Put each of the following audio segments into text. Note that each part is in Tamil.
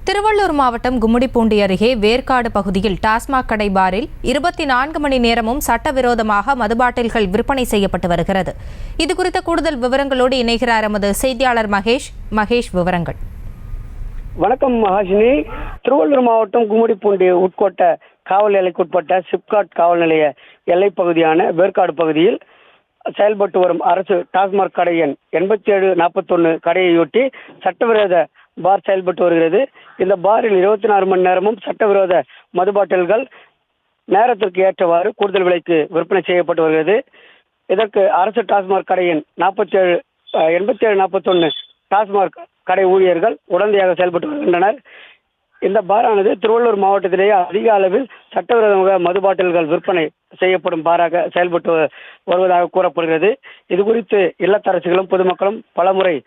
திருவள்ளூர் மாவட்டம் கும்மிடிப்பூண்டி அருகே வேர்க்காடு பகுதியில் டாஸ்மாக் கடை பாரில் 24 மணி நேரமும் சட்டவிரோதமாக மதுபாட்டில்கள் விற்பனை செய்யப்பட்டு வருகிறது. இதுகுறித்த கூடுதல் விவரங்களோடு இணைகிறார் எமது செய்தியாளர் மகேஷ். விவரங்கள். வணக்கம் மகாஷினி. திருவள்ளூர் மாவட்டம் கும்மிடிப்பூண்டி உட்கோட்ட காவல் எல்லைக்குட்பட்ட சிப்காட் காவல் நிலைய எல்லைப் பகுதியான வேர்க்காடு பகுதியில் செயல்பட்டு வரும் அரசு டாஸ்மாக் கடை எண் 8741 கடையையொட்டி சட்டவிரோத பார் செயல்பட்டு வருகிறது. இந்த பாரில் 24 மணி நேரமும் சட்டவிரோத மது பாட்டில்கள் நேரத்திற்கு ஏற்றவாறு கூடுதல் விலைக்கு விற்பனை செய்யப்பட்டு வருகிறது. இதற்கு அரசு டாஸ்மாக் கடை எண் 8741 டாஸ்மாக் கடை ஊழியர்கள் உடனடியாக செயல்பட்டு வருகின்றனர். இந்த பாரானது திருவள்ளூர் மாவட்டத்திலேயே அதிக அளவில் சட்டவிரோதமாக மது பாட்டில்கள் விற்பனை செய்யப்படும் பாராக செயல்பட்டு வருவதாக கூறப்படுகிறது. இது குறித்து இல்லத்தரசிகளும் பொதுமக்களும் பலமுறை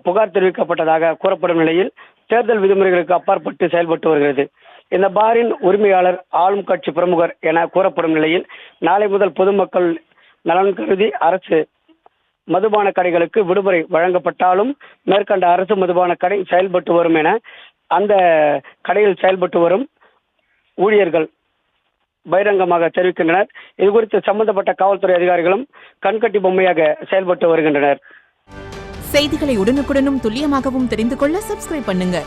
புகார் தெரிவிக்கப்பட்டதாக கூறப்படும் நிலையில் தேர்தல் விதிமுறைகளுக்கு அப்பாற்பட்டு செயல்பட்டு வருகிறது. இந்த பாரின் உரிமையாளர் ஆளும் கட்சி பிரமுகர் என கூறப்படும் நிலையில் நாளை முதல் பொதுமக்கள் நலன் கருதி அரசு மதுபான கடைகளுக்கு விடுமுறை வழங்கப்பட்டாலும் மேற்கண்ட அரசு மதுபான கடை செயல்பட்டு வரும் என அந்த கடையில் செயல்பட்டு வரும் ஊழியர்கள் பகிரங்கமாக தெரிவிக்கின்றனர். இது குறித்து சம்பந்தப்பட்ட காவல்துறை அதிகாரிகளும் கண்கட்டி பொம்மையாக செயல்பட்டு வருகின்றனர். செய்திகளை உடனுக்குடனும் துல்லியமாகவும் தெரிந்து கொள்ள சப்ஸ்கிரைப் பண்ணுங்க.